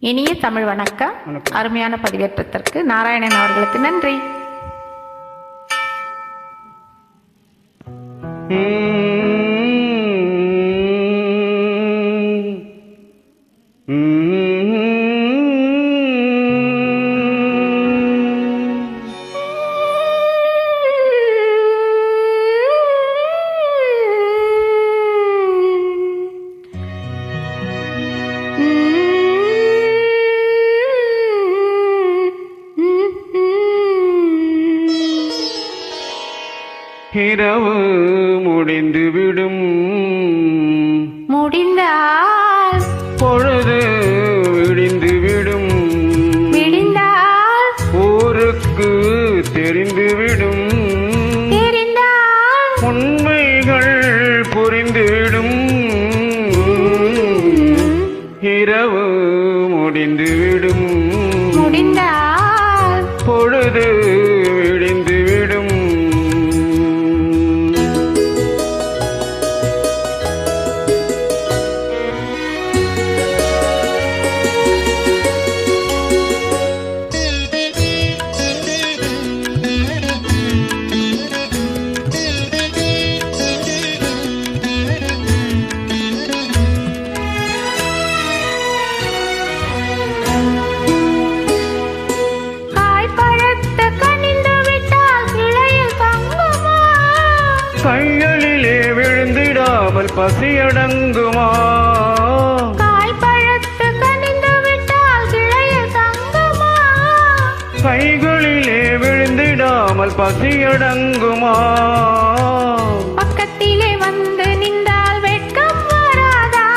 இனிய தமிழ் வணக்கம். அருமையான பதிவேற்றத்திற்கு நாராயணன் அவர்களுக்கு நன்றி. இரவு முடிந்துவிடும், முடிந்தால் பொழுது விடிந்துவிடும், விடிந்தால் ஊருக்கு தெரிந்துவிடும், தெரிந்தால் உண்மைகள் புரிந்துவிடும். இரவு முடிந்துவிடும், முடிந்தால் பொழுது விடிந்துவிடும். கைகளிலே விழுந்திடாமல் பசியடங்குமா? காய் பழத்து கனிந்து விட்டால் கிளையில் தங்குமா? கைகளிலே விழுந்திடாமல் பசியடங்குமா? பக்கத்திலே வந்து நின்றால் வெட்கம் வராதா?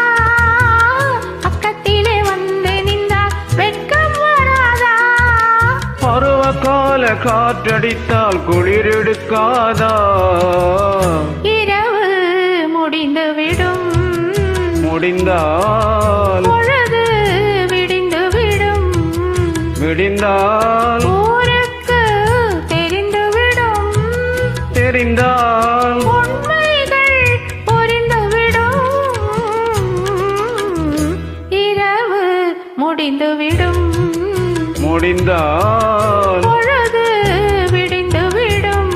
பக்கத்திலே வந்து நின்றால் வெட்கம் வராதா? பருவகால காற்றடித்தால் குளிர் எடுக்காதா? இரவு முடிந்துவிடும், முடிந்தால் பொழுது விடிந்துவிடும், விடிந்தால் ஊருக்கு தெரிந்துவிடும், தெரிந்தால் உண்மைகள் புரிந்துவிடும். இரவு முடிந்துவிடும், முடிந்தால் பொழுது விடிந்துவிடும்.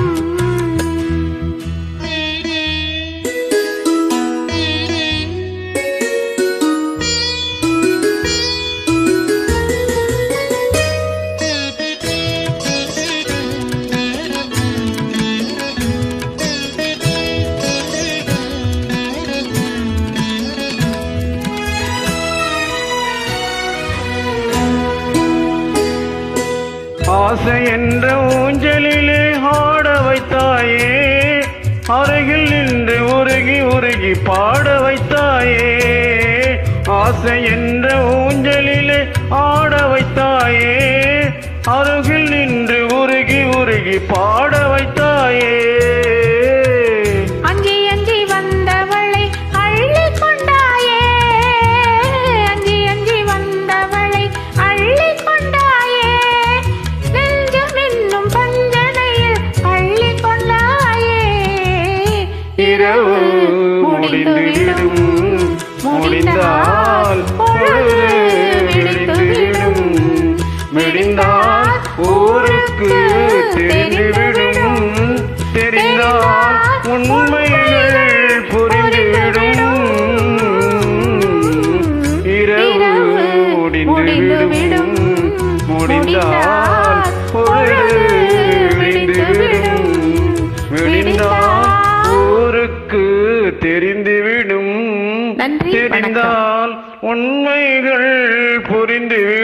ஆசை என்ற ஊஞ்சலிலே ஆட வைத்தாயே, அருகில் நின்று உருகி உருகி பாட வைத்தாயே. ஆசை என்ற ஊஞ்சலிலே ஆட வைத்தாயே, அருகில் நின்று உருகி உருகி பாட வைத்தாயே. அஞ்சி அஞ்சி வந்தவளை அள்ளிக் கொண்டாயே, அஞ்சி அஞ்சி வந்தவளை அள்ளிக் கொண்டாயே. நெஞ்சம் என்னும் பஞ்சனையில் அள்ளிக் கொண்டாயே. இரவு முடிந்துவிடும், முடிந்தால் பொழுது விடிந்துவிடும், விடிந்தால் ஊருக்கு தெரிந்துவிடும், தெரிந்தால் உண்மைகள் புரிந்துவிடும். இரவு முடிந்துவிடும், முடிந்தால் பொழுது விடிந்துவிடும், விடிந்தால் ஊருக்கு தெரிந்துவிடும், நன்றி, தெரிந்தால் உண்மைகள் புரிந்துவிடும்.